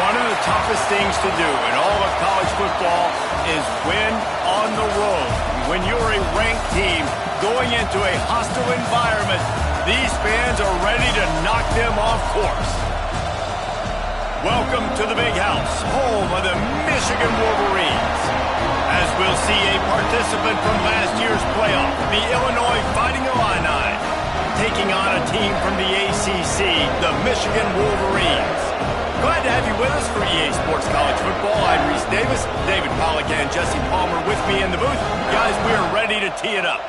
One of the toughest things to do in all of college football is win on the road. When you're a ranked team going into a hostile environment, these fans are ready to knock them off course. Welcome to the Big House, home of the Michigan Wolverines. As we'll see a participant from last year's playoff, the Illinois Fighting Illini, taking on a team from the ACC, the Michigan Wolverines. Glad to have you with us for EA Sports College Football. I'm Reese Davis, David Pollack and Jesse Palmer with me in the booth. Guys, we are ready to tee it up.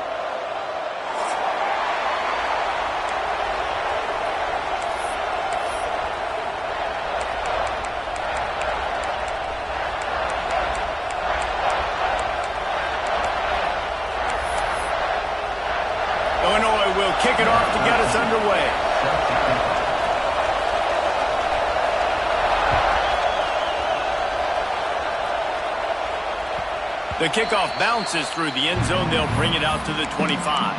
Illinois will kick it off to get us underway. The kickoff bounces through the end zone. They'll bring it out to the 25.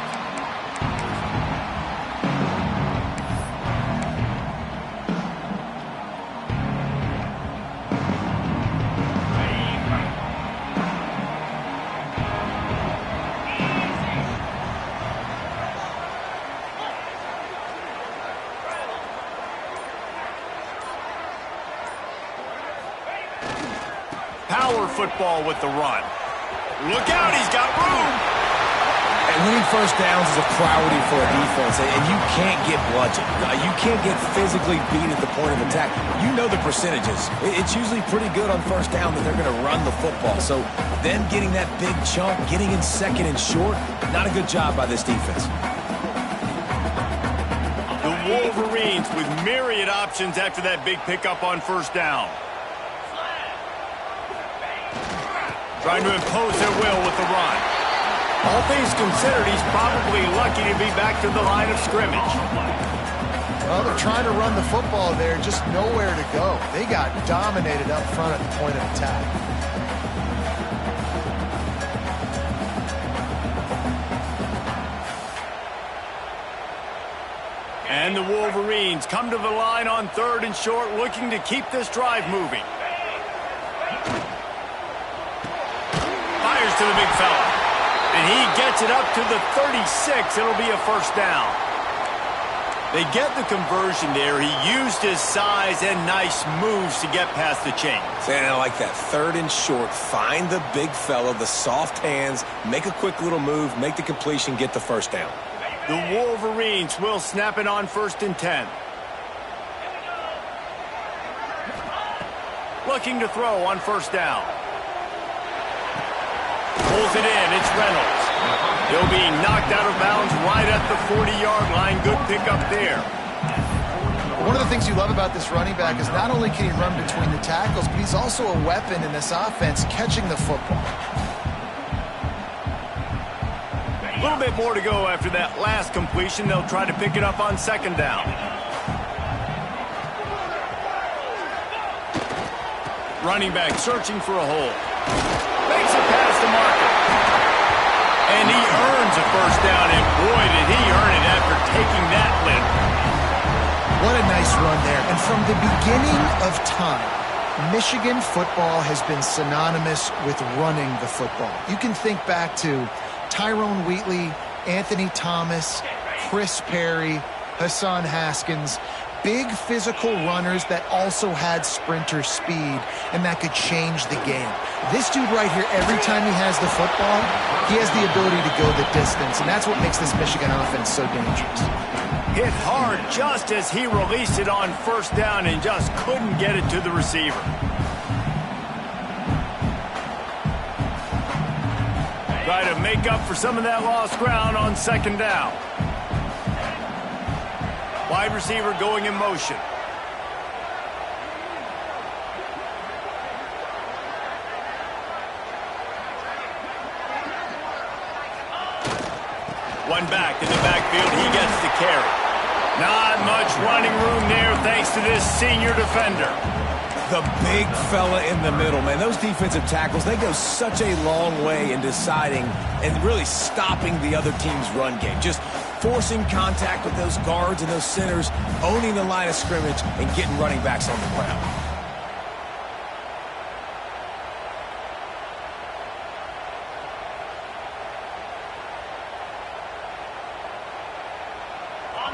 Power football with the run. Look out, he's got room. And winning first downs is a priority for a defense, and you can't get bludgeoned. You can't get physically beat at the point of attack. You know the percentages. It's usually pretty good on first down that they're going to run the football. So then getting that big chunk, getting in second and short, not a good job by this defense. The Wolverines with myriad options after that big pickup on first down. Trying to impose their will with the run. All things considered, he's probably lucky to be back to the line of scrimmage. Well, they're trying to run the football there, just nowhere to go. They got dominated up front at the point of attack. And the Wolverines come to the line on third and short, looking to keep this drive moving. To the big fella. And he gets it up to the 36. It'll be a first down. They get the conversion there. He used his size and nice moves to get past the chains. And I like that. Third and short. Find the big fella, the soft hands, make a quick little move, make the completion, get the first down. The Wolverines will snap it on 1st and 10. Looking to throw on first down. Pulls it in. It's Reynolds. He'll be knocked out of bounds right at the 40-yard line. Good pickup there. One of the things you love about this running back is not only can he run between the tackles, but he's also a weapon in this offense catching the football. A little bit more to go after that last completion. They'll try to pick it up on second down. Running back searching for a hole. Makes it past the marker. And he earns a first down, and boy, did he earn it after taking that lift. What a nice run there. And from the beginning of time, Michigan football has been synonymous with running the football. You can think back to Tyrone Wheatley, Anthony Thomas, Chris Perry, Hassan Haskins. Big physical runners that also had sprinter speed and that could change the game. This dude right here, every time he has the football, he has the ability to go the distance, and that's what makes this Michigan offense so dangerous. Hit hard just as he released it on first down and just couldn't get it to the receiver. Try to make up for some of that lost ground on second down. Wide receiver going in motion. One back in the backfield. He gets the carry. Not much running room there thanks to this senior defender. The big fella in the middle, man. Those defensive tackles, they go such a long way in deciding and really stopping the other team's run game. Just forcing contact with those guards and those centers, owning the line of scrimmage, and getting running backs on the ground.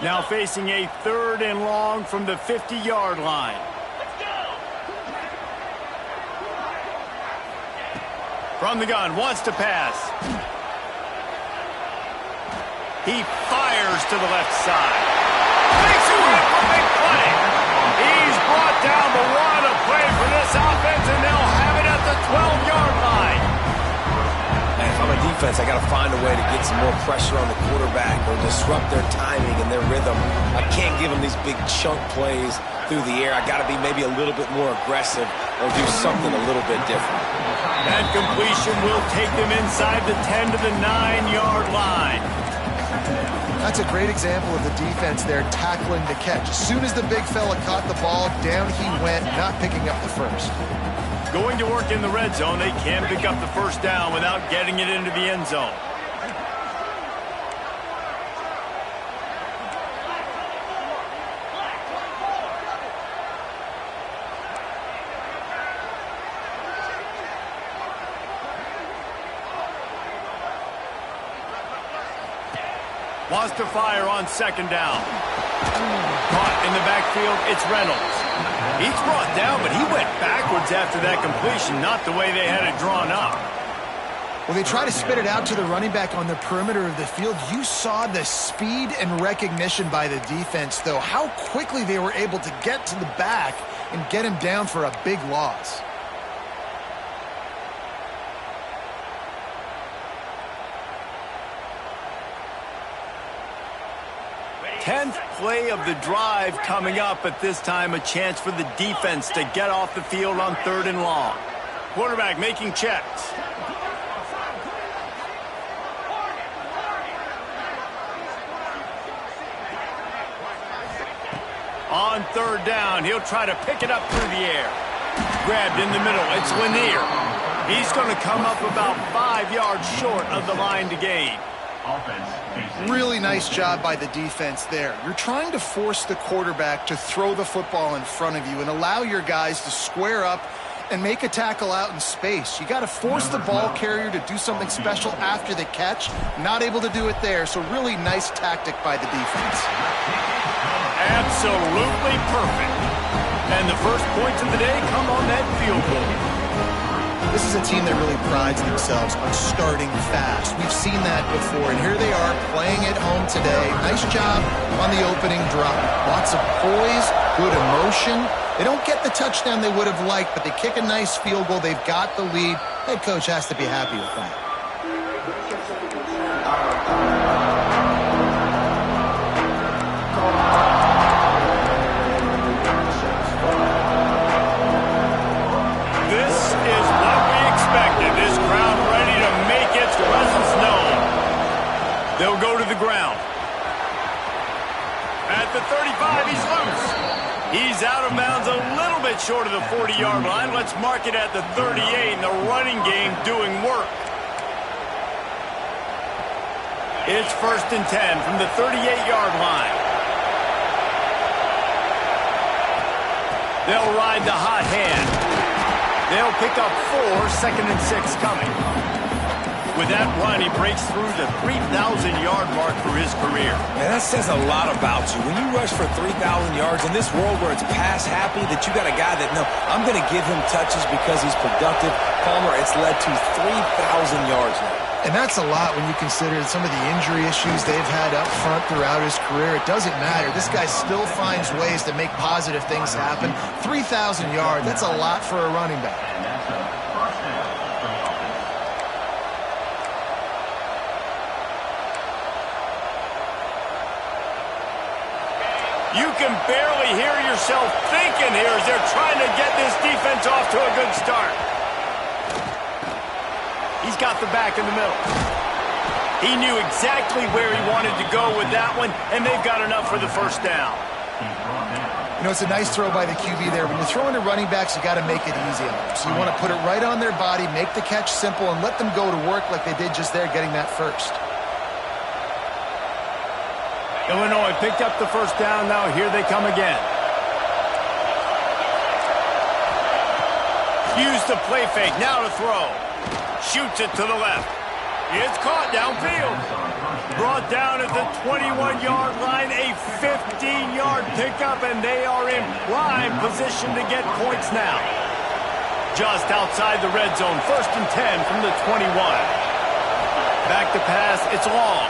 Now facing a 3rd and long from the 50-yard line. From the gun, wants to pass. He fires to the left side. Makes a run for big play. He's brought down the one of play for this offense, and they'll have it at the 12-yard line. And if I'm a defense, I got to find a way to get some more pressure on the quarterback or disrupt their timing and their rhythm. I can't give them these big chunk plays through the air. I got to be maybe a little bit more aggressive or do something a little bit different. That completion will take them inside the 10 to the 9-yard line. That's a great example of the defense there tackling the catch. As soon as the big fella caught the ball, down he went, not picking up the first. Going to work in the red zone, they can pick up the first down without getting it into the end zone. Wants to fire on 2nd down. Caught in the backfield, it's Reynolds. He's brought down, but he went backwards after that completion, not the way they had it drawn up. Well, they try to spit it out to the running back on the perimeter of the field. You saw the speed and recognition by the defense, though, how quickly they were able to get to the back and get him down for a big loss. 10th play of the drive coming up, but this time a chance for the defense to get off the field on 3rd and long. Quarterback making checks. On 3rd down, he'll try to pick it up through the air. Grabbed in the middle, it's Lanier. He's going to come up about 5 yards short of the line to gain. Really nice job by the defense there. You're trying to force the quarterback to throw the football in front of you and allow your guys to square up and make a tackle out in space. You got to force the ball carrier to do something special after the catch. Not able to do it there, so really nice tactic by the defense. Absolutely perfect. And the first points of the day come on that field goal. This is a team that really prides themselves on starting fast. We've seen that before, and here they are playing at home today. Nice job on the opening drive. Lots of poise, good emotion. They don't get the touchdown they would have liked, but they kick a nice field goal. They've got the lead. Head coach has to be happy with that. They'll go to the ground. At the 35, he's loose. He's out of bounds a little bit short of the 40-yard line. Let's mark it at the 38, and the running game doing work. It's 1st and 10 from the 38-yard line. They'll ride the hot hand. They'll pick up 4, 2nd and 6 coming. With that run, he breaks through the 3,000-yard mark for his career. Man, that says a lot about you. When you rush for 3,000 yards in this world where it's pass-happy, that you got a guy that, no, I'm going to give him touches because he's productive. Palmer, it's led to 3,000 yards now. And that's a lot when you consider some of the injury issues they've had up front throughout his career. It doesn't matter. This guy still finds ways to make positive things happen. 3,000 yards, that's a lot for a running back. You can barely hear yourself thinking here as they're trying to get this defense off to a good start. He's got the back in the middle. He knew exactly where he wanted to go with that one, and they've got enough for the first down. You know, it's a nice throw by the QB there. When you're throwing to running backs, you got to make it easy on them. So you want to put it right on their body, make the catch simple, and let them go to work like they did just there, getting that first. Illinois picked up the first down. Now here they come again. Use the play fake. Now to throw. Shoots it to the left. It's caught downfield. Brought down at the 21-yard line, a 15-yard pickup, and they are in prime position to get points now. Just outside the red zone, 1st and 10 from the 21. Back to pass, it's long.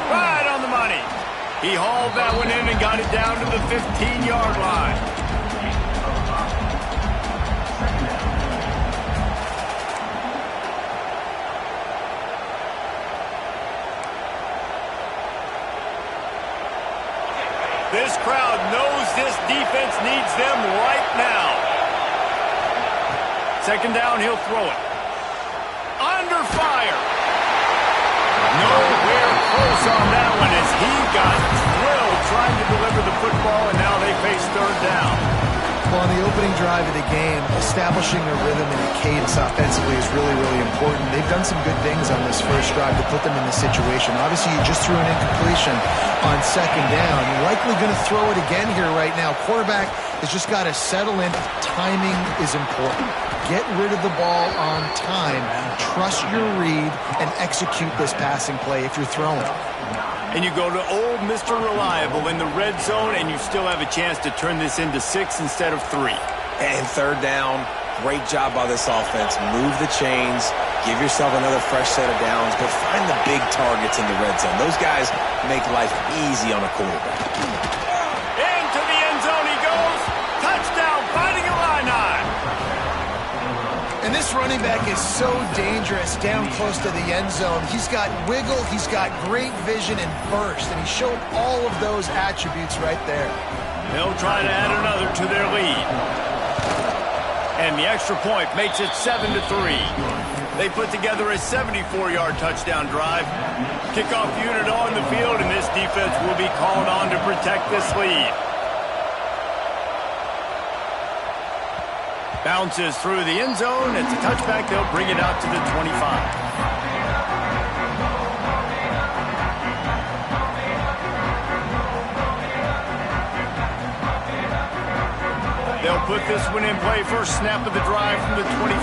Right on the money. He hauled that one in and got it down to the 15-yard line. This crowd knows this defense needs them right now. 2nd down, he'll throw it. Under fire. Nowhere close on that one as he got thrilled trying to deliver the football, and now they face 3rd down. Well, on the opening drive of the game, establishing a rhythm and a cadence offensively is really, really important. They've done some good things on this first drive to put them in this situation. Obviously, you just threw an incompletion on 2nd down. You're likely going to throw it again here right now. Quarterback has just got to settle in. Timing is important. Get rid of the ball on time. Trust your read and execute this passing play if you're throwing. And you go to old Mr. Reliable in the red zone, and you still have a chance to turn this into 6 instead of 3. And 3rd down, great job by this offense. Move the chains, give yourself another fresh set of downs, but find the big targets in the red zone. Those guys make life easy on a quarterback. Into the end zone he goes. Touchdown, Fighting Illini. And this running back is so dangerous down close to the end zone. He's got wiggle, he's got great vision and burst, and he showed all of those attributes right there. They'll try to add another to their lead. And the extra point makes it 7-3. They put together a 74-yard touchdown drive. Kickoff unit on the field, and this defense will be called on to protect this lead. Bounces through the end zone. It's a touchback. They'll bring it out to the 25. They'll put this one in play. First snap of the drive from the 25.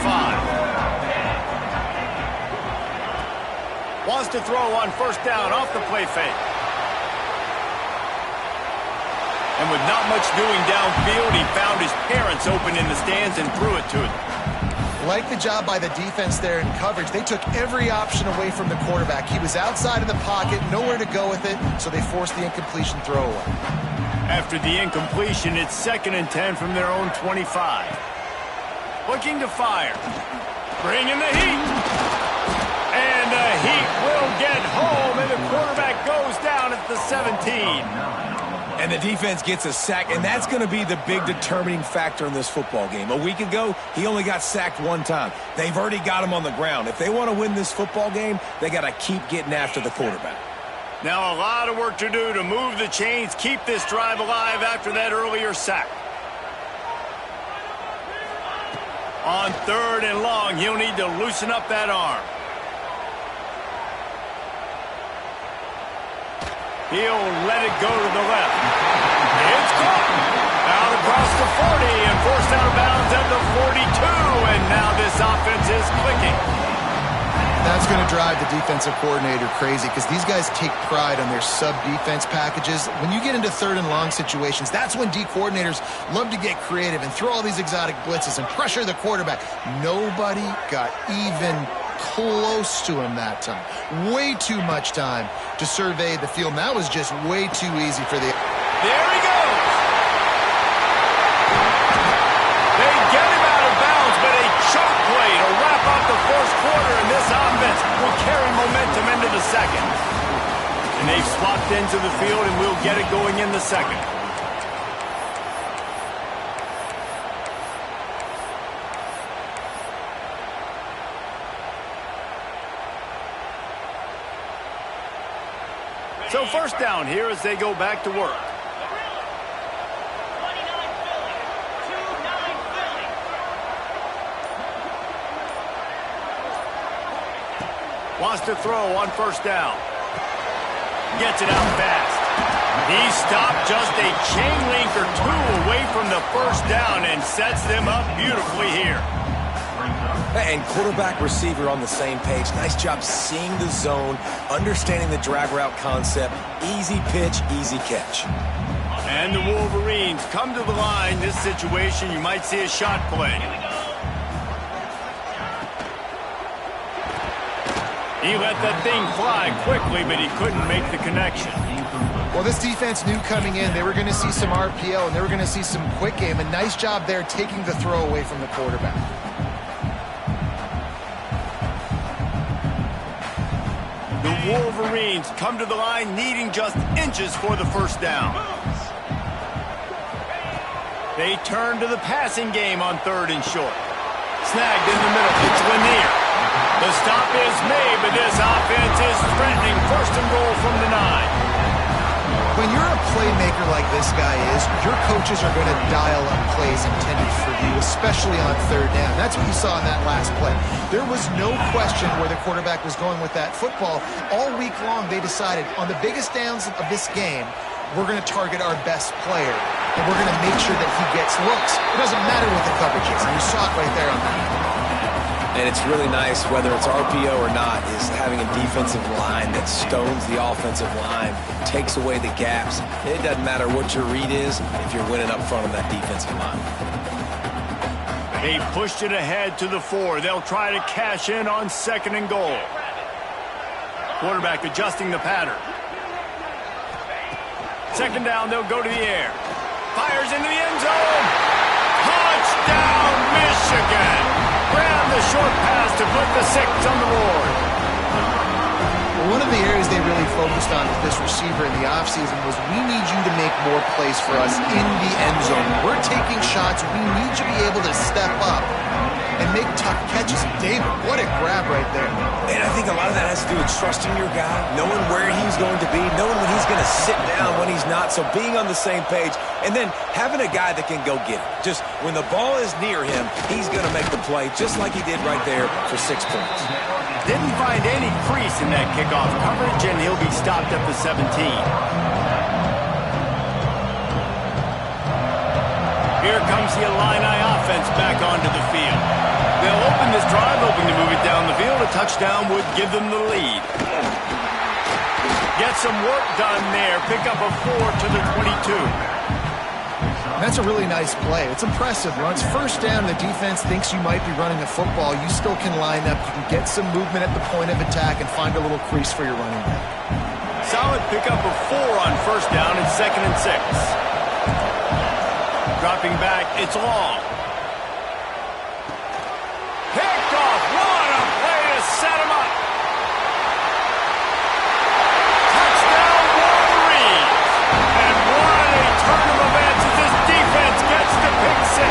Wants to throw on 1st down off the play fake. And with not much doing downfield, he found his parents open in the stands and threw it to them. Like the job by the defense there in coverage. They took every option away from the quarterback. He was outside of the pocket, nowhere to go with it, so they forced the incompletion throwaway. After the incompletion, it's 2nd and 10 from their own 25. Looking to fire. Bringing the heat. And the heat will get home, and the quarterback goes down at the 17. And the defense gets a sack, and that's going to be the big determining factor in this football game. A week ago, he only got sacked 1 time. They've already got him on the ground. If they want to win this football game, they got to keep getting after the quarterback. Now a lot of work to do to move the chains, keep this drive alive after that earlier sack. On 3rd and long, he'll need to loosen up that arm. He'll let it go to the left. It's caught. Out across the 40 and forced out of bounds at the 42. And now this offense is clicking. That's going to drive the defensive coordinator crazy because these guys take pride on their sub-defense packages. When you get into 3rd and long situations, that's when D coordinators love to get creative and throw all these exotic blitzes and pressure the quarterback. Nobody got even close to him that time. Way too much time to survey the field. And that was just way too easy for the... There he goes. They get him out of bounds, but a choke play to wrap up the first quarter, and this offense will carry momentum into the 2nd. And they've swapped into the field, and we'll get it going in the 2nd. So 1st down here as they go back to work. Wants to throw on 1st down. Gets it out fast. He stopped just a chain link or 2 away from the 1st down and sets them up beautifully here. And quarterback receiver on the same page. Nice job seeing the zone, understanding the drag route concept. Easy pitch, easy catch. And the Wolverines come to the line. This situation, you might see a shot play. He let that thing fly quickly, but he couldn't make the connection. Well, this defense knew coming in they were going to see some RPO and they were going to see some quick game. And nice job there taking the throw away from the quarterback. The Wolverines come to the line needing just inches for the first down. They turn to the passing game on 3rd and short. Snagged in the middle. It's Lanier. The stop is made, but this offense is threatening 1st and goal from the 9. When you're a playmaker like this guy is, your coaches are going to dial up plays intended for you, especially on 3rd down. That's what you saw in that last play. There was no question where the quarterback was going with that football. All week long, they decided on the biggest downs of this game, we're going to target our best player, and we're going to make sure that he gets looks. It doesn't matter what the coverage is, and you saw it right there on that. And it's really nice, whether it's RPO or not, is having a defensive line that stones the offensive line, takes away the gaps. It doesn't matter what your read is if you're winning up front on that defensive line. They pushed it ahead to the 4. They'll try to cash in on 2nd and goal. Quarterback adjusting the pattern. 2nd down, they'll go to the air. Fires into the end zone. Touchdown, Michigan! Grab the short pass to put the 6 on the board. One of the areas they really focused on with this receiver in the offseason was we need you to make more plays for us in the end zone. We're taking shots. We need you to be able to step up and make tough catches. David, what a grab right there. And I think a lot of that has to do with trusting your guy, knowing where he's going to be, knowing when he's going to sit down, when he's not. So being on the same page, and then having a guy that can go get it. Just when the ball is near him, he's going to make the play, just like he did right there for 6 points. Didn't find any crease in that kickoff coverage, and he'll be stopped at the 17. Here comes the Illini offense back onto the field. They'll open this drive, hoping to move it down the field. A touchdown would give them the lead. Get some work done there. Pick up a 4 to the 22. That's a really nice play. It's impressive. Once 1st down, the defense thinks you might be running the football. You still can line up. You can get some movement at the point of attack and find a little crease for your running back. Solid pickup of 4 on 1st down and 2nd and 6. Dropping back, it's Long. Picked off. What a play to set him up. Touchdown, Wolverines. And what a turn of events as this defense gets the pick 6.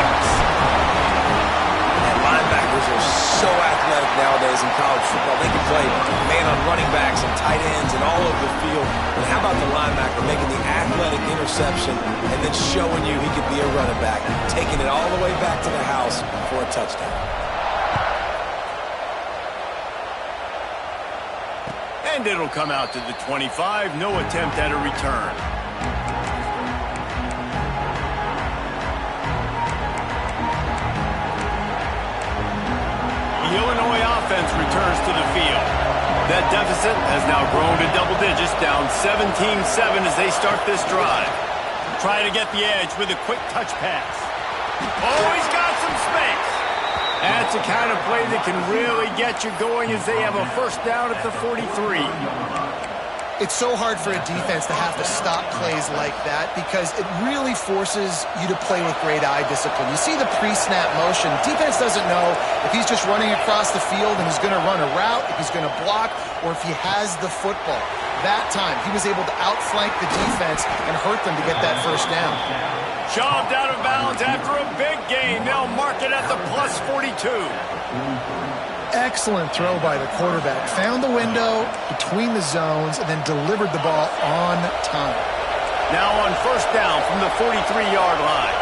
And linebackers are so athletic nowadays in college football. They can play man on running backs and tight ends and all over the field. And how about the linebacker making the athletic interception and then showing you he could be a running back, taking it all the way back to the house for a touchdown. And it'll come out to the 25. No attempt at a return. The Illinois offense returns to the field. That deficit has now grown to double digits, down 17-7 as they start this drive. Try to get the edge with a quick touch pass. Oh, he's got some space. That's the kind of play that can really get you going as they have a 1st down at the 43. It's so hard for a defense to have to stop plays like that because it really forces you to play with great eye discipline. You see the pre-snap motion. Defense doesn't know if he's just running across the field and he's going to run a route, if he's going to block, or if he has the football. That time, he was able to outflank the defense and hurt them to get that 1st down. Shoved out of bounds after a big gain. They'll mark it at the plus 42. Excellent throw by the quarterback. Found the window between the zones and then delivered the ball on time. Now on 1st down from the 43-yard line.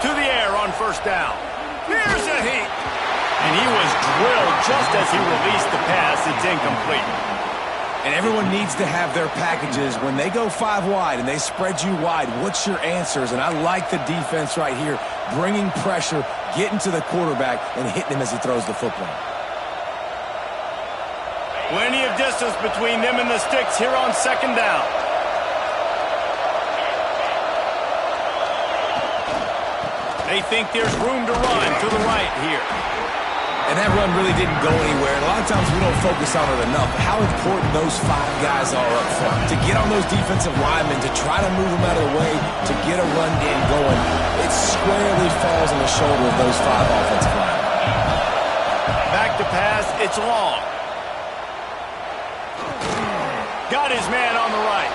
To the air on 1st down. Here's a heat. And he was drilled just as he released the pass. It's incomplete. And everyone needs to have their packages. When they go 5 wide and they spread you wide, what's your answers? And I like the defense right here, bringing pressure getting to the quarterback and hitting him as he throws the football. Plenty of distance between them and the sticks here on second down. They think there's room to run to the right here. And that run really didn't go anywhere. And a lot of times we don't focus on it enough. How important those 5 guys are up front. To get on those defensive linemen, to try to move them out of the way, to get a run game going, it squarely falls on the shoulder of those 5 offensive linemen. Back to pass, it's long. Got his man on the right.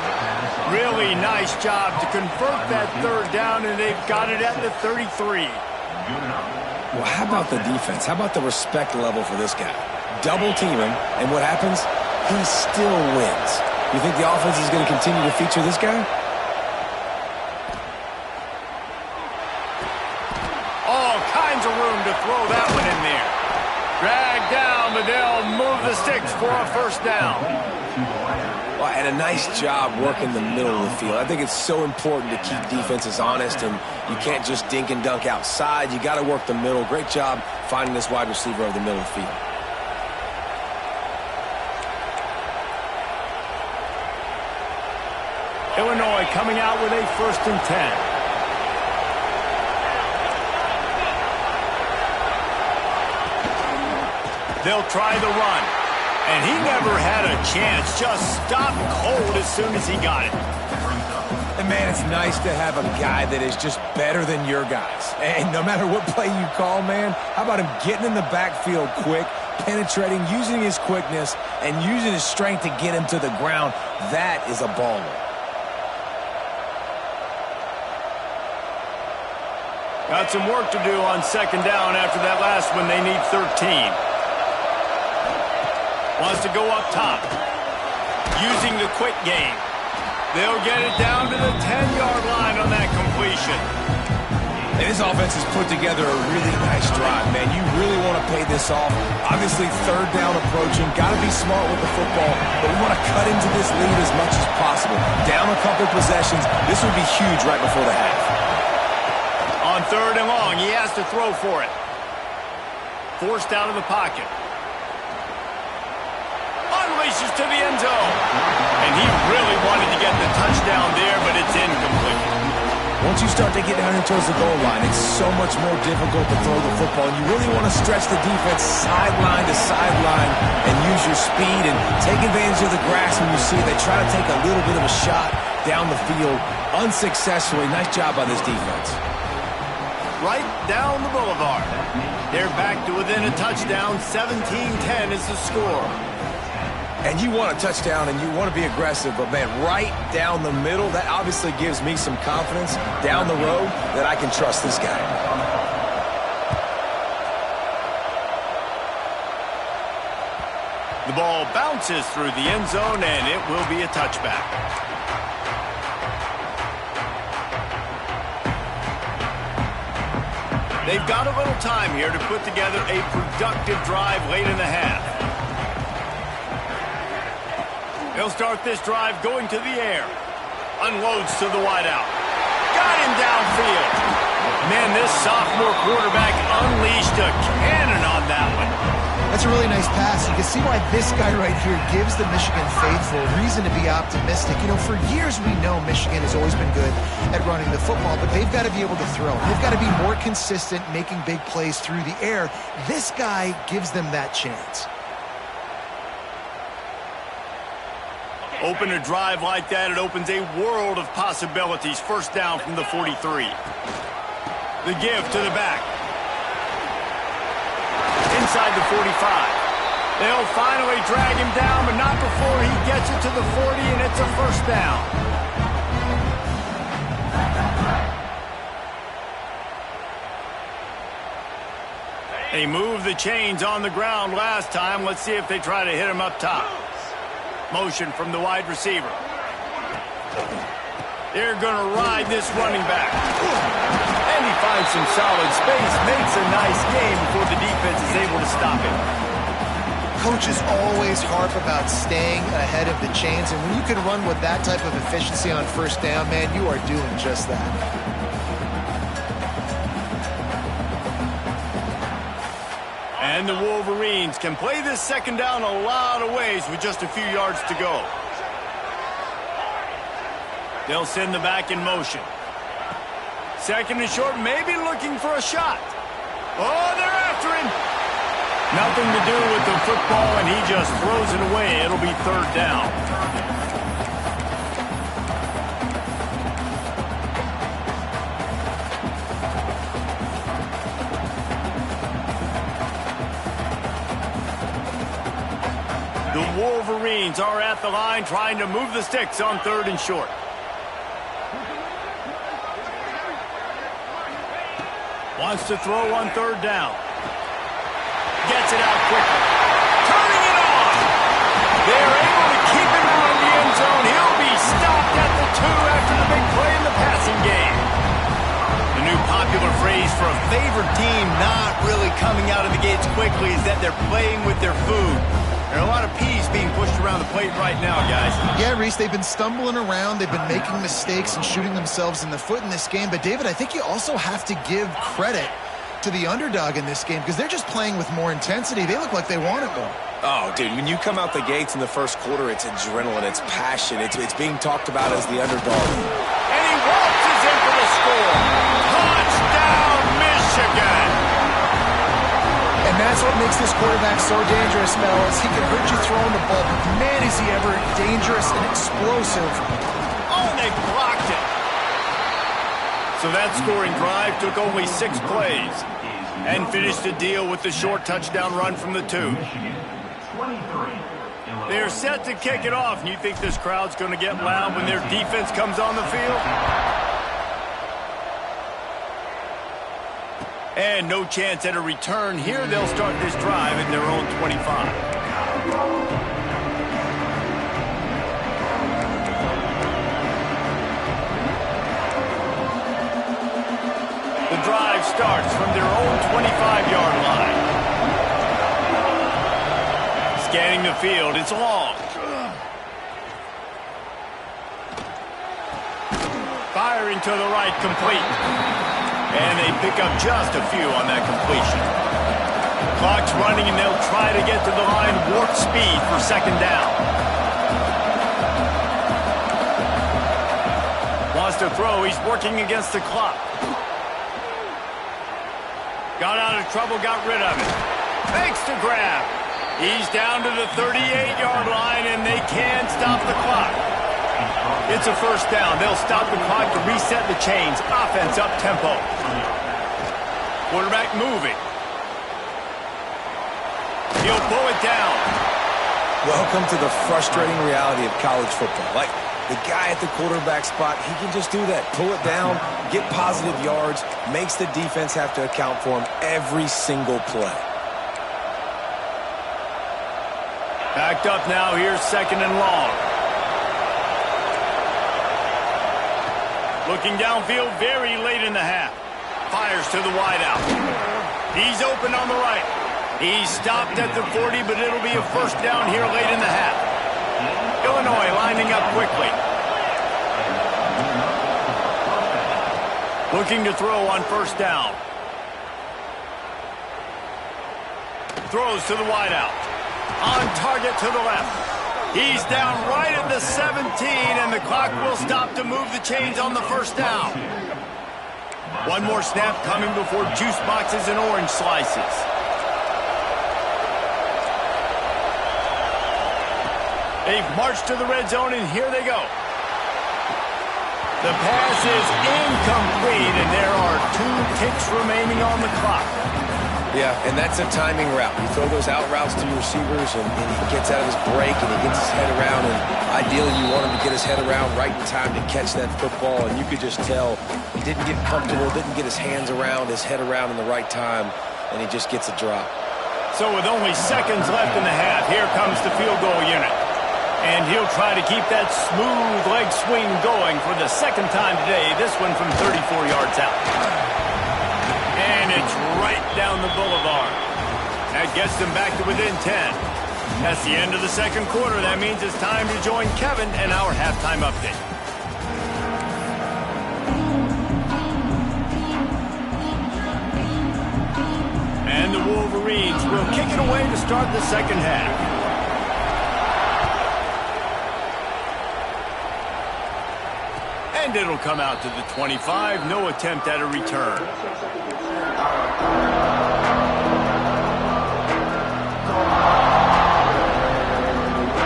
Really nice job to convert that third down, and they've got it at the 33. Well, how about the defense? How about the respect level for this guy? Double team him, and what happens? He still wins. You think the offense is going to continue to feature this guy? All kinds of room to throw that one in there. Dragged down, but they'll move the sticks for a first down. Well, and a nice job working the middle of the field. I think it's so important to keep defenses honest, and you can't just dink and dunk outside. You got to work the middle. Great job finding this wide receiver over the middle of the field. Illinois coming out with a 1st and 10. They'll try the run. And he never had a chance. Just stopped cold as soon as he got it. And, man, it's nice to have a guy that is just better than your guys. And no matter what play you call, man, how about him getting in the backfield quick, penetrating, using his quickness, and using his strength to get him to the ground? That is a baller. Got some work to do on second down after that last one. They need 13. Wants to go up top. Using the quick game. They'll get it down to the 10-yard line on that completion. And this offense has put together a really nice drive, man. You really want to pay this off. Obviously, third down approaching. Got to be smart with the football, but we want to cut into this lead as much as possible. Down a couple possessions. This would be huge right before the half. On 3rd and long, he has to throw for it. Forced out of the pocket. Unleashes to the end zone. And he really wanted to get the touchdown there, but it's incomplete. Once you start to get down here towards the goal line, it's so much more difficult to throw the football. You really want to stretch the defense sideline to sideline and use your speed and take advantage of the grass when you see it. They try to take a little bit of a shot down the field unsuccessfully. Nice job by this defense. Right down the boulevard. They're back to within a touchdown. 17-10 is the score. And you want a touchdown and you want to be aggressive, but, man, right down the middle, that obviously gives me some confidence down the road that I can trust this guy. The ball bounces through the end zone, and it will be a touchback. They've got a little time here to put together a productive drive late in the half. He'll start this drive going to the air. Unloads to the wideout. Got him downfield. Man, this sophomore quarterback unleashed a cannon on that one. That's a really nice pass. You can see why this guy right here gives the Michigan faithful reason to be optimistic. You know, for years we know Michigan has always been good at running the football, but they've got to be able to throw. They've got to be more consistent making big plays through the air. This guy gives them that chance. Open a drive like that, it opens a world of possibilities. First down from the 43. The give to the back. Inside the 45. They'll finally drag him down, but not before he gets it to the 40, and it's a first down. They moved the chains on the ground last time. Let's see if they try to hit him up top. Motion from the wide receiver. They're going to ride this running back. And he finds some solid space, makes a nice game before the defense is able to stop him. Coaches always harp about staying ahead of the chains, and when you can run with that type of efficiency on first down, man, you are doing just that. And the Wolverines can play this second down a lot of ways with just a few yards to go. They'll send the back in motion. Second and short, maybe looking for a shot. Oh, they're after him. Nothing to do with the football, and he just throws it away. It'll be third down. The Wolverines are at the line trying to move the sticks on third and short. Wants to throw on third down. Gets it out quickly. Turning it on. They're able to keep him out of the end zone. He'll be stopped at the 2 after the big play in the passing game. The new popular phrase for a favored team not really coming out of the gates quickly is that they're playing with their food. There are a lot of peas being pushed around the plate right now, guys. Yeah, Reese, they've been stumbling around. They've been making mistakes and shooting themselves in the foot in this game. But, David, I think you also have to give credit to the underdog in this game because they're just playing with more intensity. They look like they want it more. Oh, dude, when you come out the gates in the first quarter, it's adrenaline, it's passion. It's being talked about as the underdog. And he waltzes in for the score. Touchdown, Michigan! And that's what makes this quarterback so dangerous, fellas. He can hurt you throwing the ball, but man, is he ever dangerous and explosive. Oh, and they blocked it. So that scoring drive took only 6 plays and finished the deal with the short touchdown run from the 2. They're set to kick it off, and you think this crowd's going to get loud when their defense comes on the field? And no chance at a return here. They'll start this drive at their own 25. The drive starts from their own 25-yard line. Scanning the field, it's long. Firing to the right, complete. And they pick up just a few on that completion. Clock's running, and they'll try to get to the line warp speed for second down. Wants to throw. He's working against the clock. Got out of trouble, got rid of it. Fakes to grab. He's down to the 38-yard line, and they can't stop the clock. It's a first down. They'll stop the clock to reset the chains. Offense up tempo. Quarterback moving. He'll pull it down. Welcome to the frustrating reality of college football. Like, the guy at the quarterback spot, he can just do that. Pull it down, get positive yards, makes the defense have to account for him every single play. Backed up now. Here's second and long. Looking downfield very late in the half. Fires to the wideout. He's open on the right. He's stopped at the 40, but it'll be a first down here late in the half. Illinois lining up quickly. Looking to throw on first down. Throws to the wideout. On target to the left. He's down right at the 17, and the clock will stop to move the chains on the first down. One more snap coming before juice boxes and orange slices. They've marched to the red zone, and here they go. The pass is incomplete, and there are 2 ticks remaining on the clock. Yeah, and that's a timing route. You throw those out routes to your receivers, and he gets out of his break, and he gets his head around, and ideally you want him to get his head around right in time to catch that football, and you could just tell he didn't get comfortable, didn't get his hands around, his head around in the right time, and he just gets a drop. So with only seconds left in the half, here comes the field goal unit. And he'll try to keep that smooth leg swing going for the second time today, this one from 34 yards out. And it's right down the boulevard. That gets them back to within 10. That's the end of the second quarter. That means it's time to join Kevin and our halftime update. And the Wolverines Wolverines will kick it away to start the second half. And it'll come out to the 25. No attempt at a return.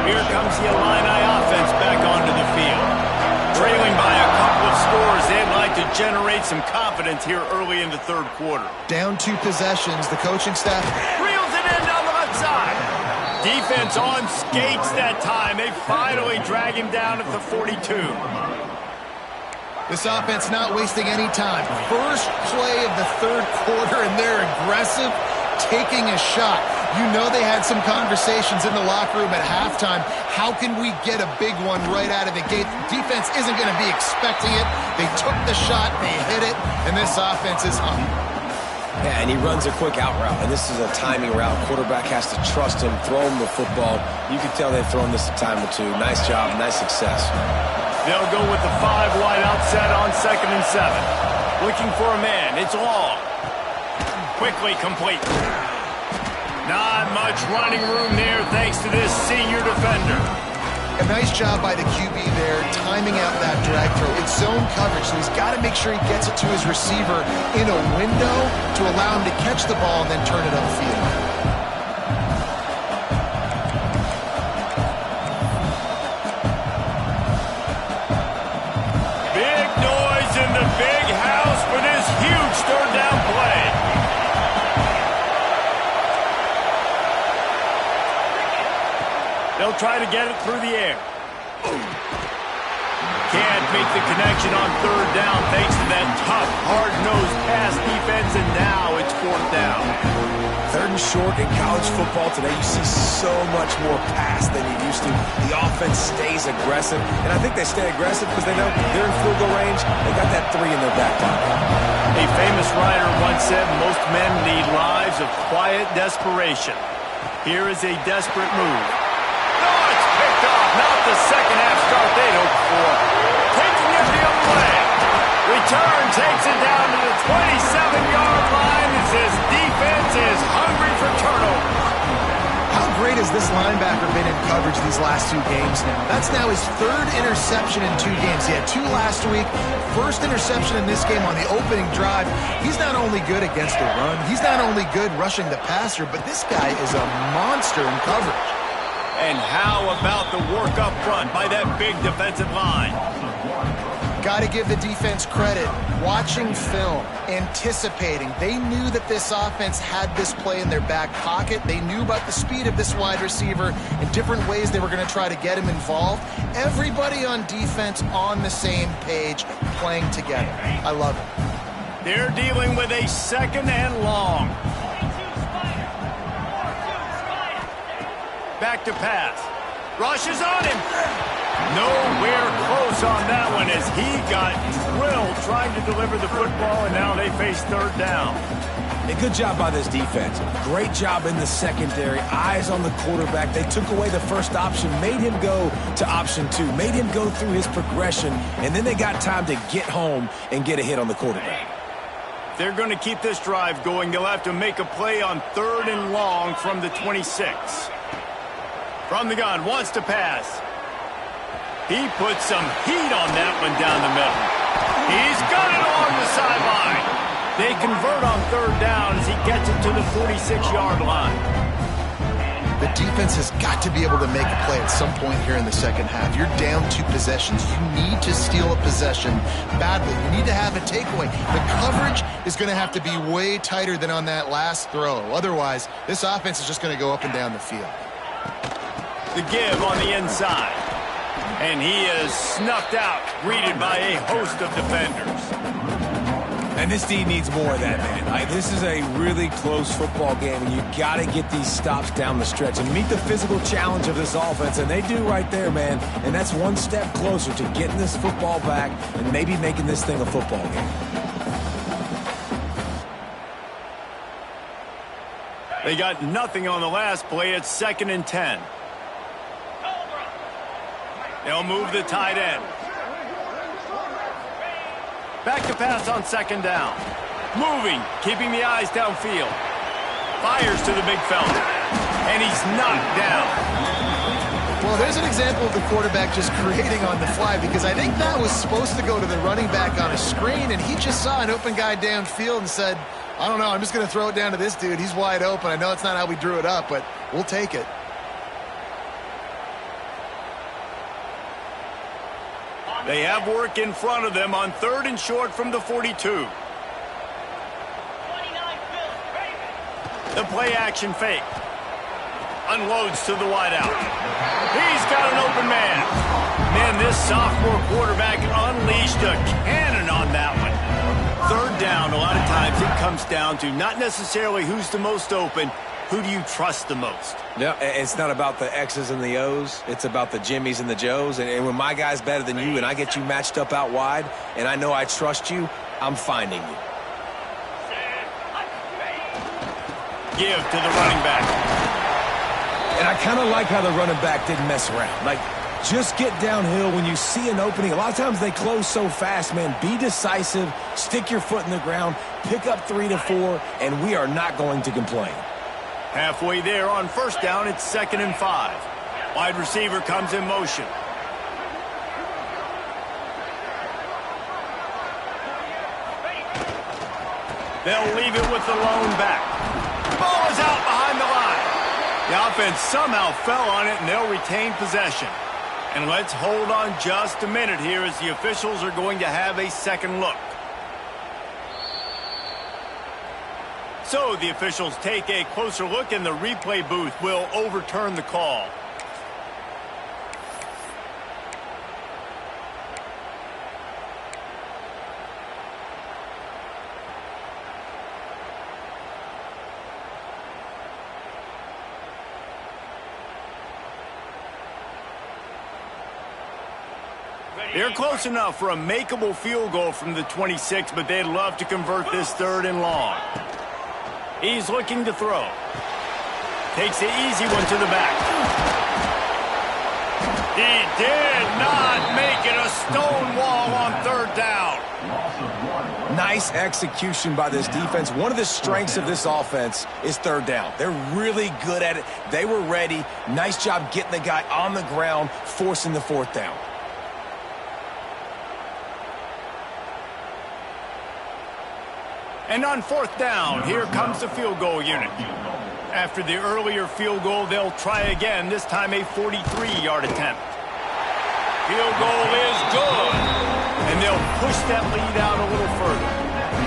Here comes the Illini offense back onto the field. Trailing by a couple of scores, they'd like to generate some confidence here early in the third quarter. Down 2 possessions, the coaching staff Reels it in down the left side. Defense on skates that time. They finally drag him down at the 42. This offense not wasting any time. First play of the third quarter, and they're aggressive, taking a shot. You know they had some conversations in the locker room at halftime. How can we get a big one right out of the gate? The defense isn't going to be expecting it. They took the shot, they hit it, and this offense is on. Yeah, and he runs a quick out route, and this is a timing route. Quarterback has to trust him, throw him the football. You can tell they've thrown this a time or two. Nice job, nice success. They'll go with the 5 wide outset on 2nd and 7. Looking for a man. It's long. Quickly complete. Not much running room there thanks to this senior defender. A nice job by the QB there, timing out that drag throw. It's zone coverage, so he's got to make sure he gets it to his receiver in a window to allow him to catch the ball and then turn it upfield. They'll try to get it through the air. Can't make the connection on 3rd down thanks to that tough, hard-nosed pass defense, and now it's 4th down. 3rd and short in college football today, you see so much more pass than you used to. The offense stays aggressive, and I think they stay aggressive because they know they're in field goal range. They got that 3 in their back pocket. A famous writer once said, most men lead lives of quiet desperation. Here is a desperate move. Not the second half start they'd hoped for. Taking it the other way. Return takes it down to the 27-yard line as this defense is hungry for turnover. How great has this linebacker been in coverage these last 2 games now? That's now his 3rd interception in 2 games. He had 2 last week. First interception in this game on the opening drive. He's not only good against the run, he's not only good rushing the passer, but this guy is a monster in coverage. And how about the work up front by that big defensive line? Got to give the defense credit. Watching film, anticipating. They knew that this offense had this play in their back pocket. They knew about the speed of this wide receiver and different ways they were going to try to get him involved. Everybody on defense on the same page, playing together. I love it. They're dealing with a 2nd and long. Back to pass. Rushes on him. Nowhere close on that one as he got drilled trying to deliver the football, and now they face 3rd down. A good job by this defense. Great job in the secondary. Eyes on the quarterback. They took away the first option, made him go to option 2, made him go through his progression, and then they got time to get home and get a hit on the quarterback. They're going to keep this drive going. They'll have to make a play on 3rd and long from the 26. From the gun, wants to pass. He puts some heat on that one down the middle. He's got it along the sideline. They convert on 3rd down as he gets it to the 46-yard line. The defense has got to be able to make a play at some point here in the second half. You're down 2 possessions. You need to steal a possession badly. You need to have a takeaway. The coverage is going to have to be way tighter than on that last throw. Otherwise, this offense is just going to go up and down the field. The give on the inside. And he is snuffed out, greeted by a host of defenders. And this D needs more of that, man. This is a really close football game, and you got to get these stops down the stretch and meet the physical challenge of this offense, and they do right there, man. And that's one step closer to getting this football back and maybe making this thing a football game. They got nothing on the last play. It's 2nd and 10. They'll move the tight end. Back to pass on 2nd down. Moving, keeping the eyes downfield. Fires to the big fella. And he's knocked down. Well, there's an example of the quarterback just creating on the fly, because I think that was supposed to go to the running back on a screen, and he just saw an open guy downfield and said, I don't know, I'm just going to throw it down to this dude. He's wide open. I know it's not how we drew it up, but we'll take it. They have work in front of them on 3rd and short from the 42. The play action fake. Unloads to the wideout. He's got an open man. Man, this sophomore quarterback unleashed a cannon on that one. 3rd down, a lot of times it comes down to not necessarily who's the most open, who do you trust the most? Yeah, it's not about the X's and the O's. It's about the Jimmys and the Joes. And when my guy's better than you and I get you matched up out wide and I know I trust you, I'm finding you. Give to the running back. And I kind of like how the running back didn't mess around. Like, just get downhill when you see an opening. A lot of times they close so fast, man. Be decisive, stick your foot in the ground, pick up 3 to 4, and we are not going to complain. Halfway there on 1st down, it's 2nd and 5. Wide receiver comes in motion. They'll leave it with the lone back. Ball is out behind the line. The offense somehow fell on it, and they'll retain possession. And let's hold on just a minute here as the officials are going to have a second look. So the officials take a closer look, and the replay booth will overturn the call. They're close enough for a makeable field goal from the 26, but they'd love to convert this 3rd and long. He's looking to throw. Takes the easy one to the back. He did not make it a stone wall on 3rd down. Nice execution by this defense. One of the strengths of this offense is 3rd down. They're really good at it. They were ready. Nice job getting the guy on the ground, forcing the 4th down. And on 4th down, here comes the field goal unit. After the earlier field goal, they'll try again, this time a 43-yard attempt. Field goal is good. And they'll push that lead out a little further.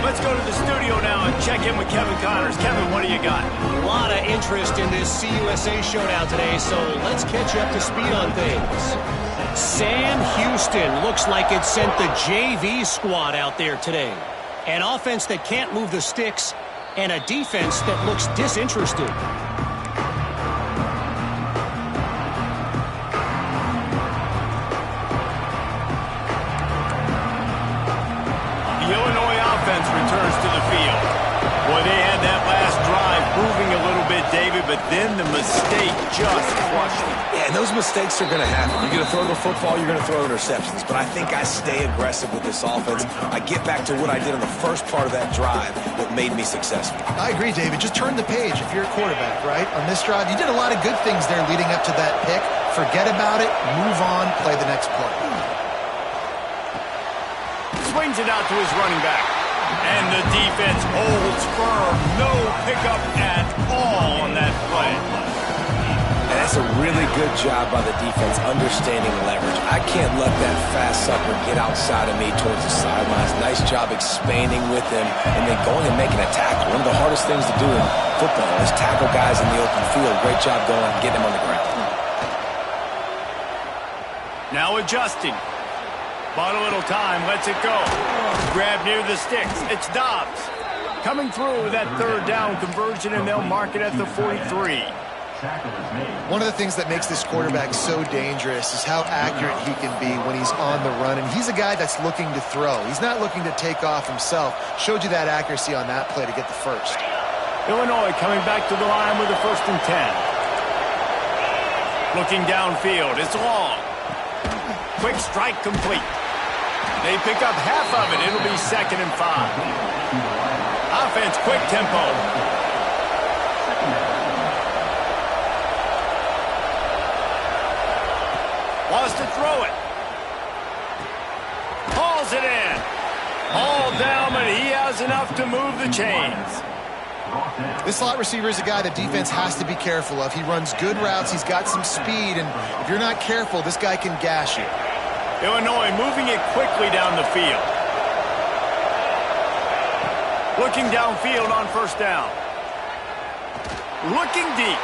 Let's go to the studio now and check in with Kevin Connors. Kevin, what do you got? A lot of interest in this CUSA showdown today, so let's catch you up to speed on things. Sam Houston looks like it sent the JV squad out there today. An offense that can't move the sticks, and a defense that looks disinterested. The Illinois offense returns to the field. Boy, they had that last drive moving a little bit, David, but then the mistake just crushed them. Yeah, and those mistakes are going to happen. You're going to throw the football, you're going to throw interceptions. But I think I stay aggressive with this offense. I get back to what I did on the first part of that drive that made me successful. I agree, David. Just turn the page if you're a quarterback, right? On this drive, you did a lot of good things there leading up to that pick. Forget about it, move on, play the next play. Swings it out to his running back. And the defense holds firm. No pickup at all on that play. And that's a really good job by the defense understanding leverage. I can't let that fast sucker get outside of me towards the sidelines. Nice job expanding with him and then going and making a tackle. One of the hardest things to do in football is tackle guys in the open field. Great job going and getting them on the ground. Now adjusting. Bought a little time, lets it go. Grab near the sticks. It's Dobbs. Coming through with that 3rd down conversion, and they'll mark it at the 43. One of the things that makes this quarterback so dangerous is how accurate he can be when he's on the run. And he's a guy that's looking to throw. He's not looking to take off himself. Showed you that accuracy on that play to get the first. Illinois coming back to the line with a 1st and 10. Looking downfield. It's long. Quick strike complete. They pick up half of it. It'll be 2nd and 5. Offense, quick tempo. Draws to throw it. Hauls it in. All down, but he has enough to move the chains. This slot receiver is a guy the defense has to be careful of. He runs good routes. He's got some speed, and if you're not careful, this guy can gash you. Illinois moving it quickly down the field. Looking downfield on first down. Looking deep.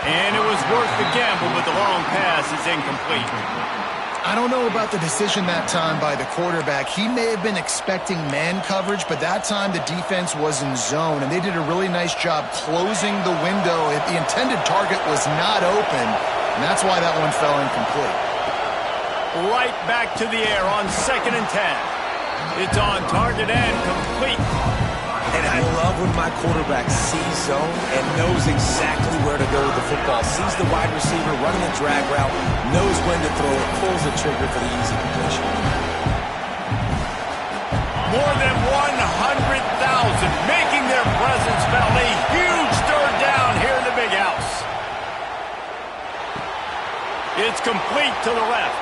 And it was worth the gamble, but the long pass is incomplete. I don't know about the decision that time by the quarterback. He may have been expecting man coverage, but that time the defense was in zone, and they did a really nice job closing the window. The intended target was not open, and that's why that one fell incomplete. Right back to the air on 2nd and 10. It's on target and complete. And I love when my quarterback sees zone and knows exactly where to go with the football. Sees the wide receiver running the drag route, knows when to throw it, pulls the trigger for the easy completion. More than 100,000 making their presence felt. A huge third down here in the big house. It's complete to the left.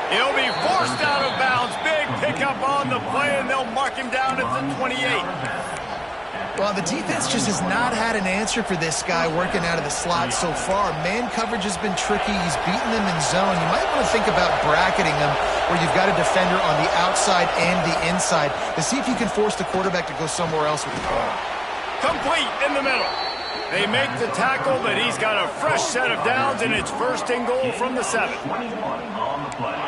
He'll be forced out of bounds. Big pickup on the play, and they'll mark him down at the 28. Well, the defense just has not had an answer for this guy working out of the slot so far. Man coverage has been tricky. He's beaten them in zone. You might want to think about bracketing him where you've got a defender on the outside and the inside to see if you can force the quarterback to go somewhere else with the ball. Complete in the middle. They make the tackle, but he's got a fresh set of downs, and it's 1st and goal from the 7.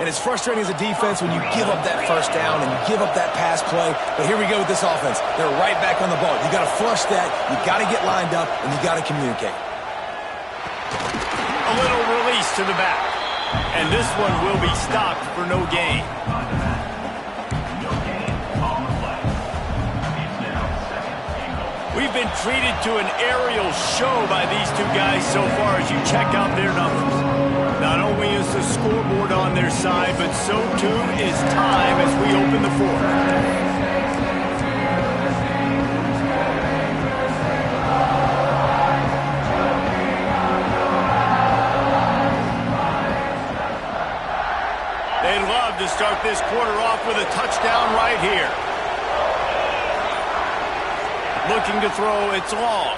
And it's frustrating as a defense when you give up that first down and you give up that pass play. But here we go with this offense. They're right back on the ball. You got to flush that. You got to get lined up, and you got to communicate. A little release to the back. And this one will be stopped for no gain. We've been treated to an aerial show by these two guys so far as you check out their numbers. Not only is the scoreboard on their side, but so too is time as we open the 4th. They'd love to start this quarter off with a touchdown right here. Looking to throw, it's long.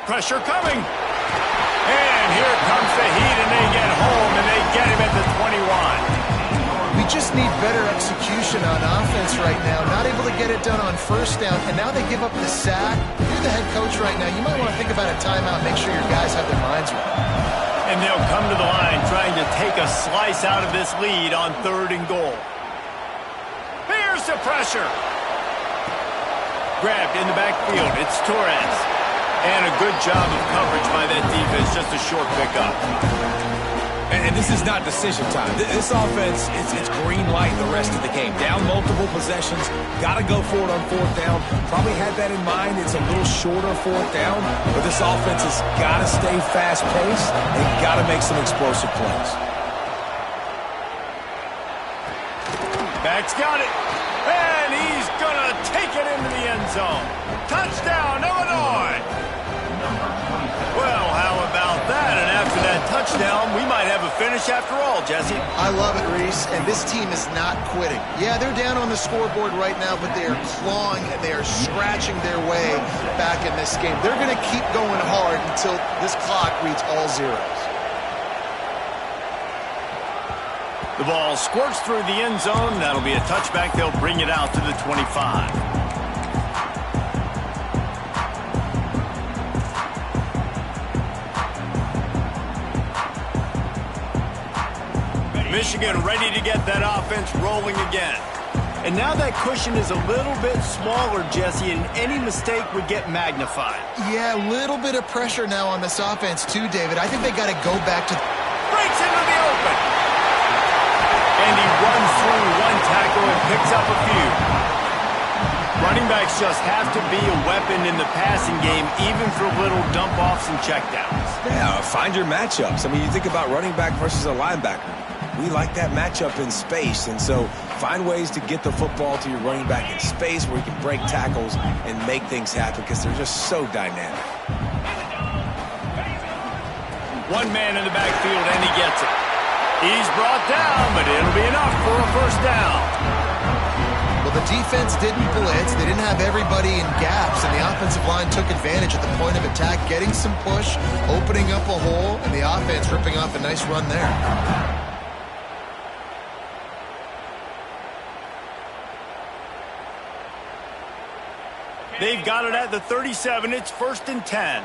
Pressure coming. And here comes the heat, and they get home, and they get him at the 21. We just need better execution on offense right now. Not able to get it done on first down, and now they give up the sack. If you're the head coach right now, you might want to think about a timeout, make sure your guys have their minds right. And they'll come to the line trying to take a slice out of this lead on 3rd and goal. Here's the pressure. Grabbed in the backfield. It's Torres. And a good job of coverage by that defense. Just a short pickup. And this is not decision time. This offense, it's green light the rest of the game. Down multiple possessions. Got to go for it on 4th down. Probably had that in mind. It's a little shorter 4th down. But this offense has got to stay fast-paced and got to make some explosive plays. Back's got it. And he's going to take it into the end zone. Touchdown, Illinois! Well, how about that? And after that touchdown, we might have a finish after all, Jesse. I love it, Reese, and this team is not quitting. Yeah, they're down on the scoreboard right now, but they are clawing and they are scratching their way back in this game. They're going to keep going hard until this clock reads all zeros. The ball squirts through the end zone. That'll be a touchback. They'll bring it out to the 25. Michigan ready to get that offense rolling again. And now that cushion is a little bit smaller, Jesse, and any mistake would get magnified. Yeah, a little bit of pressure now on this offense too, David. I think they got to go back to... Breaks into the open. And he runs through one tackle and picks up a few. Running backs just have to be a weapon in the passing game, even for little dump-offs and checkdowns. Yeah, find your matchups. I mean, you think about running back versus a linebacker. We like that matchup in space, and so find ways to get the football to your running back in space where you can break tackles and make things happen because they're just so dynamic. One man in the backfield, and he gets it. He's brought down, but it'll be enough for a first down. Well, the defense didn't blitz. They didn't have everybody in gaps, and the offensive line took advantage at the point of attack, getting some push, opening up a hole, and the offense ripping off a nice run there. They've got it at the 37. It's 1st and 10.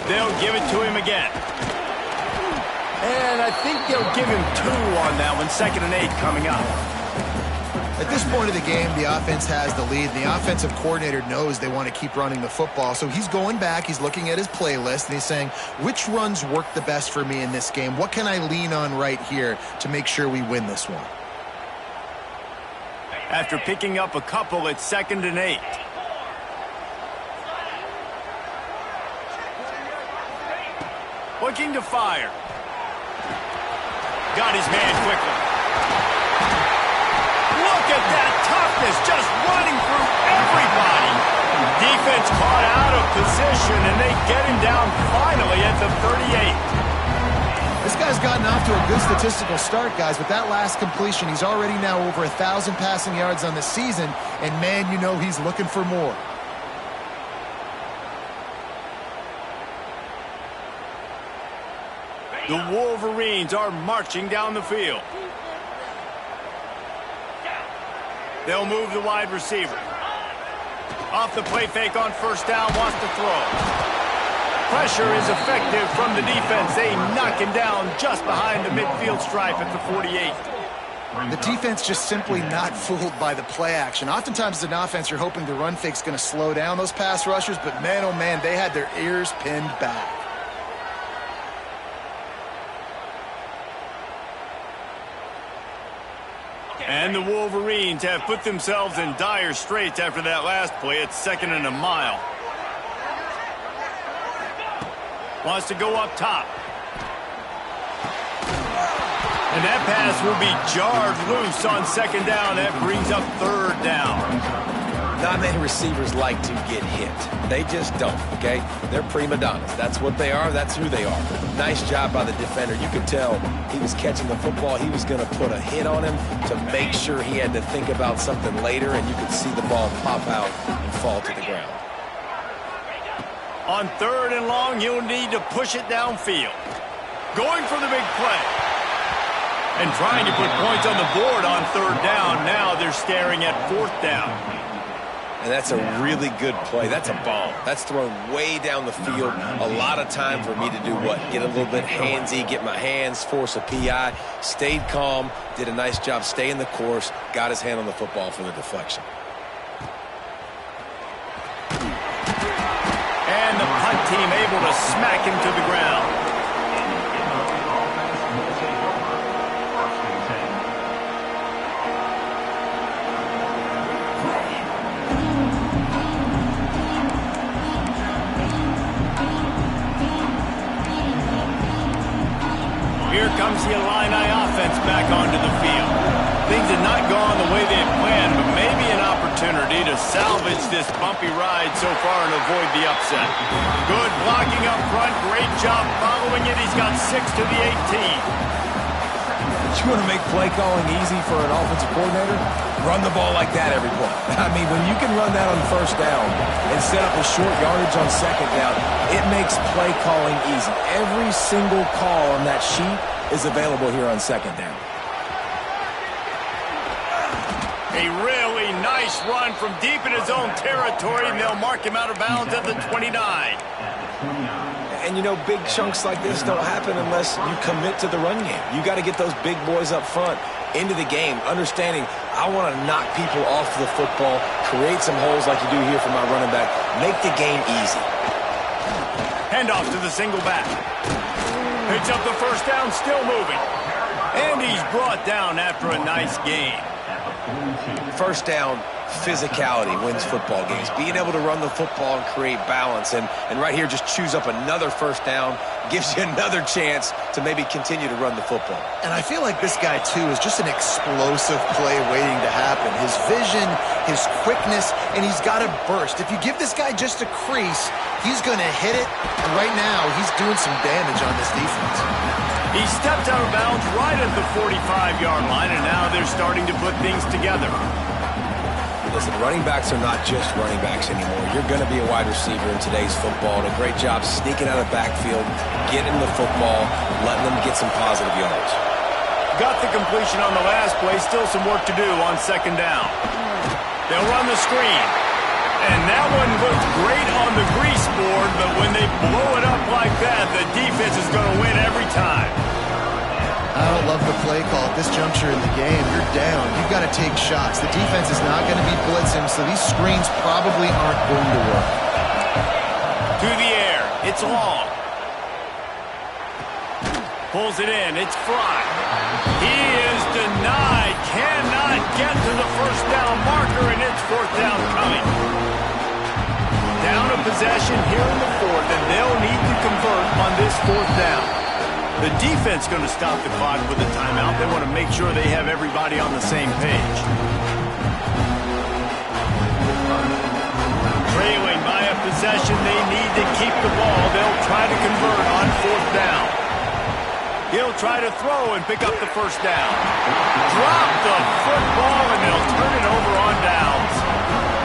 They'll give it to him again. And I think they'll give him 2 on that one. 2nd and 8 coming up. At this point of the game, the offense has the lead, and the offensive coordinator knows they want to keep running the football. So he's going back, he's looking at his playlist, and he's saying, which runs work the best for me in this game? What can I lean on right here to make sure we win this one? After picking up a couple, it's 2nd and 8. Looking to fire. Got his man quickly. Look at that toughness, just running through everybody. Defense caught out of position, and they get him down finally at the 38. This guy's gotten off to a good statistical start, guys. With that last completion, he's already now over 1,000 passing yards on the season, and man, you know he's looking for more. The Wolverines are marching down the field. They'll move the wide receiver. Off the play fake on first down, wants to throw. Pressure is effective from the defense. They knock him down just behind the midfield stripe at the 48. The defense just simply not fooled by the play action. Oftentimes as an offense, you're hoping the run fake's going to slow down those pass rushers, but man, oh man, they had their ears pinned back. And the Wolverines have put themselves in dire straits after that last play. It's 2nd and a mile. Wants to go up top. And that pass will be jarred loose on 2nd down. That brings up 3rd down. Not many receivers like to get hit. They just don't, okay? They're prima donnas. That's what they are. That's who they are. Nice job by the defender. You could tell he was catching the football. He was going to put a hit on him to make sure he had to think about something later, and you could see the ball pop out and fall to the ground. On 3rd and long, you'll need to push it downfield. Going for the big play. And trying to put points on the board on 3rd down. Now they're staring at 4th down. And that's a really good play. That's a bomb. That's thrown way down the field. A lot of time for me to do what? Get a little bit handsy, get my hands, force a PI. Stayed calm, did a nice job staying the course, got his hand on the football for the deflection. And the punt team able to smack him to the ground. Here comes the Illini offense back onto the field. Things had not gone the way they had planned, but maybe an opportunity to salvage this bumpy ride so far and avoid the upset. Good blocking up front. Great job following it. He's got 6 to the 18. You want to make play calling easy for an offensive coordinator? Run the ball like that every play. I mean, when you can run that on 1st down and set up a short yardage on 2nd down, it makes play calling easy. Every single call on that sheet is available here on 2nd down. A really nice run from deep in his own territory, and they'll mark him out of bounds at the 29. And, you know, big chunks like this don't happen unless you commit to the run game. You got to get those big boys up front into the game, understanding I want to knock people off the football, create some holes like you do here for my running back, make the game easy. Handoff to the single back. Picks up the first down, still moving. And he's brought down after a nice gain. First down, physicality wins football games. Being able to run the football and create balance. And right here, just choose up another first down, gives you another chance to maybe continue to run the football. And I feel like this guy, too, is just an explosive play waiting to happen. His vision, his quickness, and he's got a burst. If you give this guy just a crease, he's going to hit it. And right now, he's doing some damage on this defense. He stepped out of bounds right at the 45-yard line, and now they're starting to put things together. Listen, running backs are not just running backs anymore. You're going to be a wide receiver in today's football, and a great job sneaking out of the backfield, getting the football, letting them get some positive yards. Got the completion on the last play, still some work to do on second down. They'll run the screen. And that one looked great on the grease board, but when they blow it up like that, the defense is going to win every time. I don't love the play call at this juncture in the game. You're down. You've got to take shots. The defense is not going to be blitzing, so these screens probably aren't going to work. To the air. It's long. Pulls it in. It's Fry. He is denied. Cannot get to the first down marker, and it's fourth down coming. Down a possession here in the fourth, and they'll need to convert on this fourth down. The defense going to stop the clock with a timeout. They want to make sure they have everybody on the same page. Trailing by a possession, they need to keep the ball. They'll try to convert on fourth down. He'll try to throw and pick up the first down. Drop the football, and they'll turn it over on downs.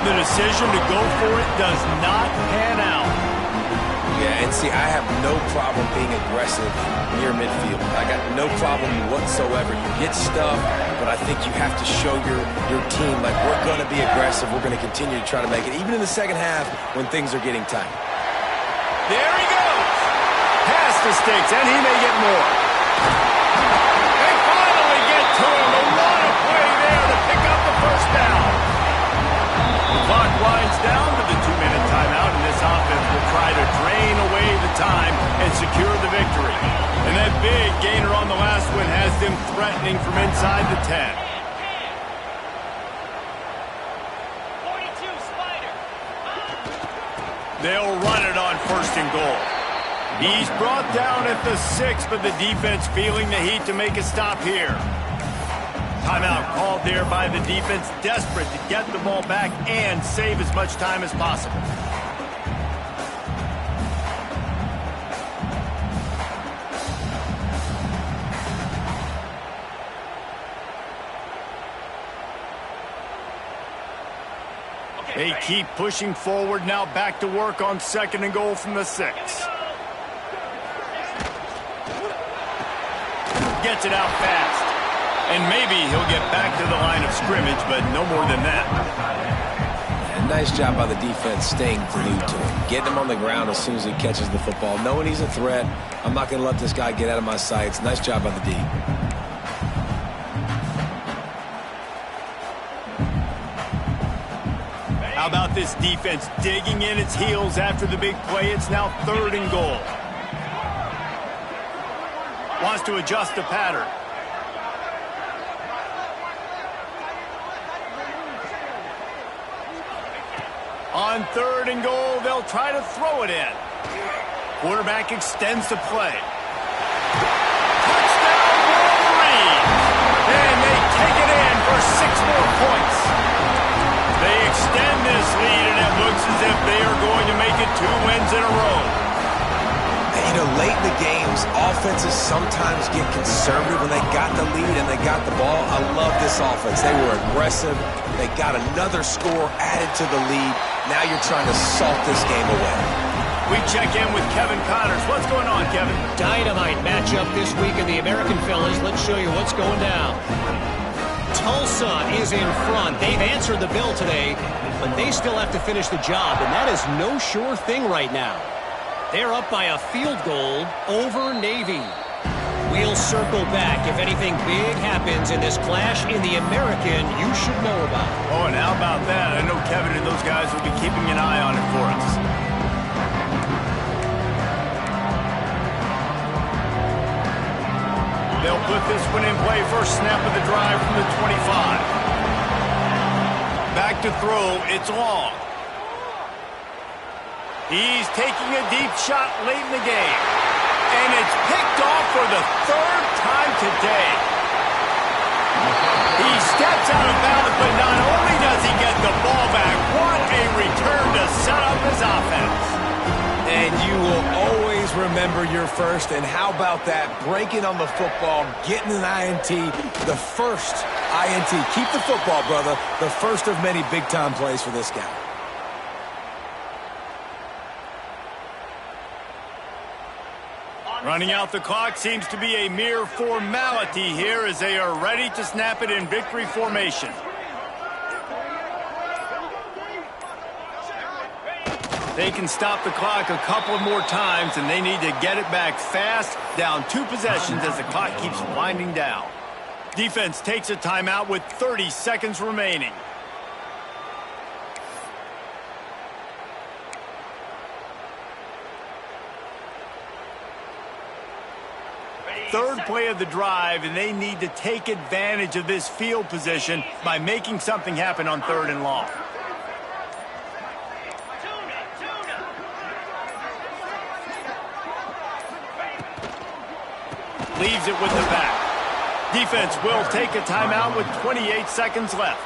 The decision to go for it does not pan out. Yeah, and see, I have no problem being aggressive near midfield. I got no problem whatsoever. You get stuff, but I think you have to show your team, like, we're going to be aggressive. We're going to continue to try to make it, even in the second half when things are getting tight. There he goes. Past the sticks, and he may get more. They finally get to him. A lot of play there to pick up the first down. The clock winds down to the 2-minute timeout, and this offense will try to drain away the time and secure the victory. And that big gainer on the last one has them threatening from inside the 10. 42 Spider. They'll run it on first and goal. He's brought down at the 6, but the defense feeling the heat to make a stop here. Timeout called there by the defense, desperate to get the ball back and save as much time as possible. They keep pushing forward, now back to work on second and goal from the 6. Gets it out fast. And maybe he'll get back to the line of scrimmage, but no more than that. And nice job by the defense staying glued to him. Getting him on the ground as soon as he catches the football. Knowing he's a threat, I'm not going to let this guy get out of my sights. Nice job by the D. How about this defense digging in its heels after the big play? It's now third and goal. Wants to adjust the pattern. On third and goal, they'll try to throw it in. Quarterback extends the play. Touchdown, Wolverines! And they take it in for 6 more points. They extend this lead, and it looks as if they are going to make it 2 wins in a row. You know, late in the games, offenses sometimes get conservative when they got the lead and they got the ball. I love this offense. They were aggressive. They got another score added to the lead. Now you're trying to salt this game away. We check in with Kevin Connors. What's going on, Kevin? Dynamite matchup this week in the American Fellas. Let's show you what's going down. Tulsa is in front. They've answered the bell today, but they still have to finish the job, and that is no sure thing right now. They're up by a field goal over Navy. We'll circle back if anything big happens in this clash in the American you should know about. Oh, and how about that? I know Kevin and those guys will be keeping an eye on it for us. They'll put this one in play. First snap of the drive from the 25. Back to throw. It's long. He's taking a deep shot late in the game. And it's picked off for the third time today. He steps out of bounds, but not only does he get the ball back, what a return to set up his offense. And you will always remember your first. And how about that? Breaking on the football, getting an INT, the first INT. Keep the football, brother. The first of many big-time plays for this guy. Running out the clock seems to be a mere formality here as they are ready to snap it in victory formation. They can stop the clock a couple more times, and they need to get it back fast, down 2 possessions as the clock keeps winding down. Defense takes a timeout with 30 seconds remaining. Third play of the drive, and they need to take advantage of this field position by making something happen on 3rd and long. Leaves it with the back. Defense will take a timeout with 28 seconds left.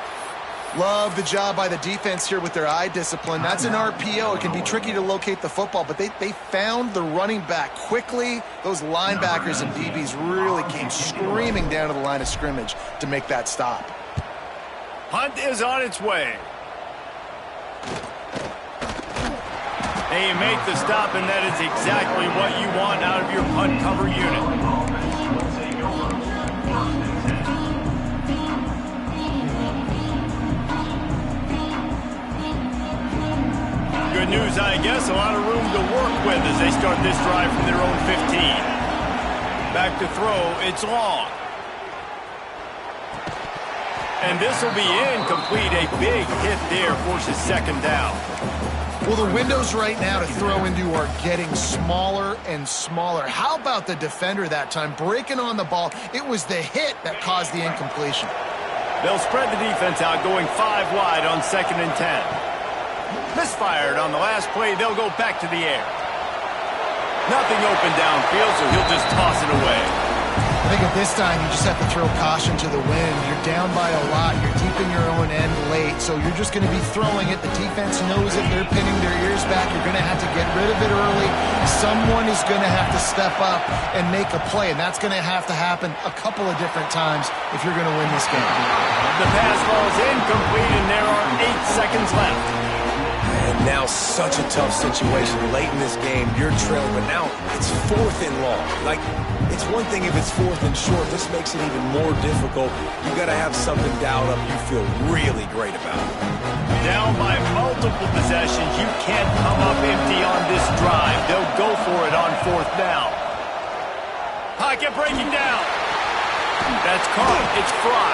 Love the job by the defense here with their eye discipline. That's an RPO. It can be tricky to locate the football, but they found the running back quickly. Those linebackers and DBs really came screaming down to the line of scrimmage to make that stop. Hunt is on its way. And you make the stop, and that is exactly what you want out of your punt cover unit. Good news, I guess. A lot of room to work with as they start this drive from their own 15. Back to throw. It's long. And this will be incomplete. A big hit there forces 2nd down. Well, the windows right now to throw into are getting smaller and smaller. How about the defender that time breaking on the ball? It was the hit that caused the incompletion. They'll spread the defense out, going 5 wide on 2nd and 10. Misfired on the last play. They'll go back to the air. Nothing open downfield, so he'll just toss it away. I think at this time you just have to throw caution to the wind. You're down by a lot. You're deep in your own end late, so you're just going to be throwing it. The defense knows it. They're pinning their ears back. You're going to have to get rid of it early. Someone is going to have to step up and make a play, and that's going to have to happen a couple of different times if you're going to win this game. The pass ball is incomplete, and there are 8 seconds left. And now such a tough situation late in this game. You're trailing, but now it's 4th and long. Like, it's one thing if it's 4th and short. This makes it even more difficult. You got to have something dialed up you feel really great about. Down by multiple possessions. You can't come up empty on this drive. They'll go for it on 4th down. Pocket breaking down. That's caught. It's Fry.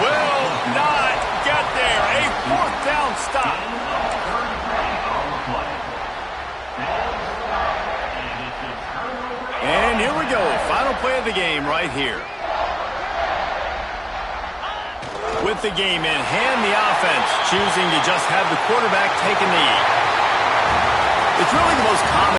Will not get there. A 4th down stop. And here we go. Final play of the game right here. With the game in hand, the offense choosing to just have the quarterback take a knee. It's really the most common